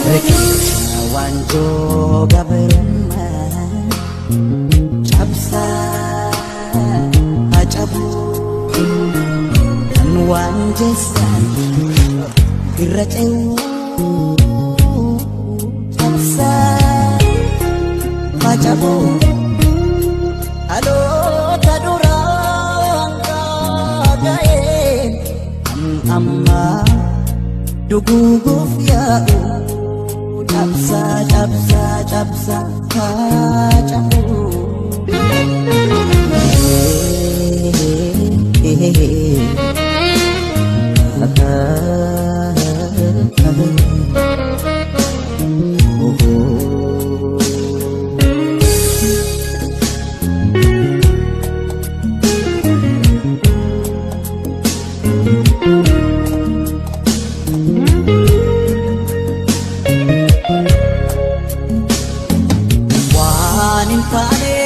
Rekicha wanjo gabrumma cabsa hacabu kan wanjesan diraceu cabsa hacabu alo tadurang kagaen amma duguguf ya'u cabsa cabsa cabsa hacabu wanin kane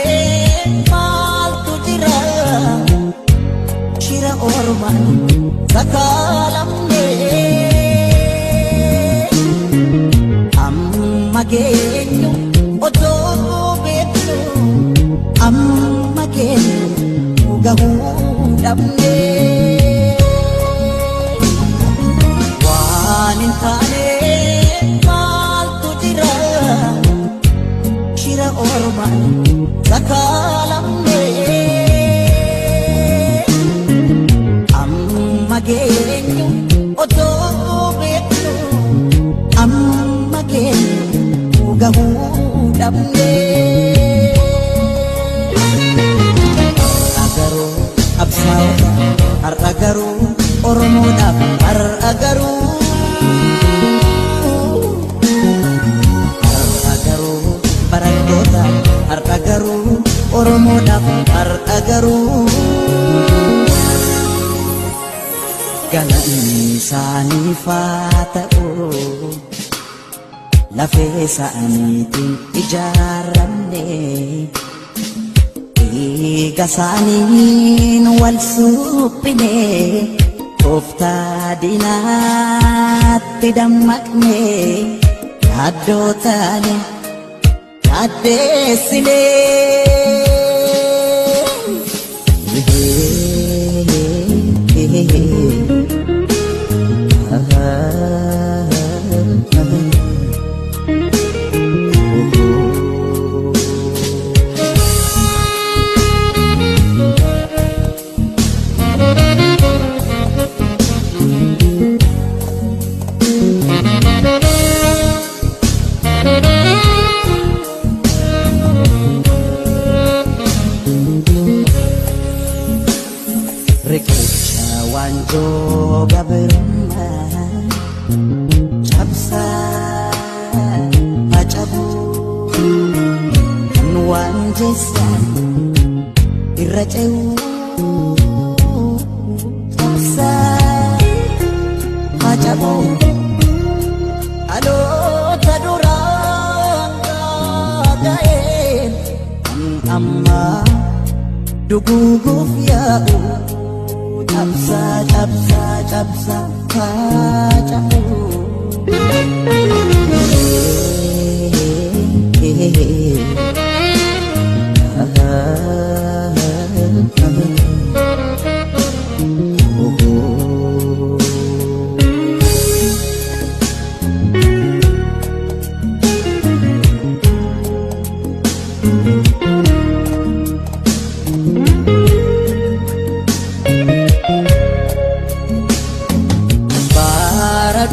maltu jira shira orman sakalamne amma genyo oto betno amma genyo gahu damne wanin kane maltu jira shira orman sakalamne amma genyo oto betno amma genyo gahu damne agaru absawa har agaru oromo daf har agaru barangkota har agaru oromo daf har agaru galani sani fata'u lafee sa'aniitiin ijaaramne dhiiga isaaniin wal suphine tooftaa diinaatti dammaqne yaaddoo taane yaaddeessine Rekicha wanjo gabrumma cabsa hacabu kan wanjesan diraceu cabsa hacabu alo tadurang kagaen amma duguguf ya'u cabsa cabsa cabsa hacabu bara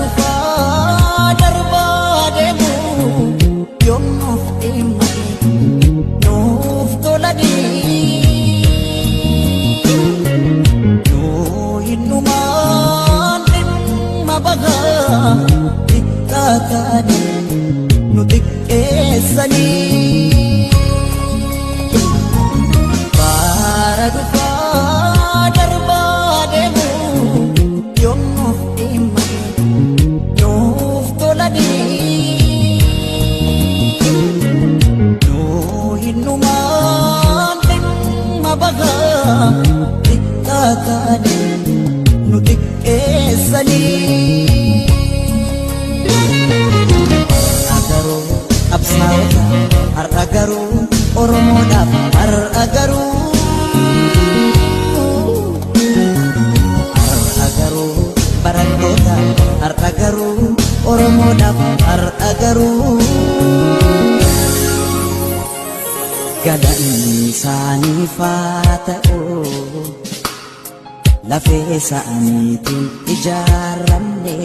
Oromoodhaaf har'a garuu galanni isaaniif haa ta'u lafee isaaniitiin ijaaramne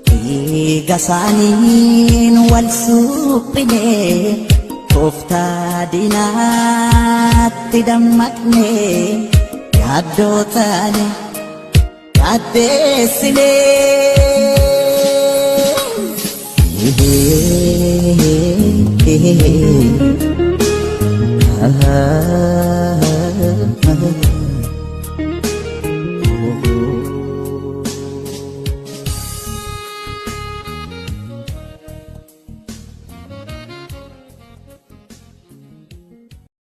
dhiiga isaaniin wal suphine tooftaa diinaatti dammaqne yaaddoo taane yaaddeessine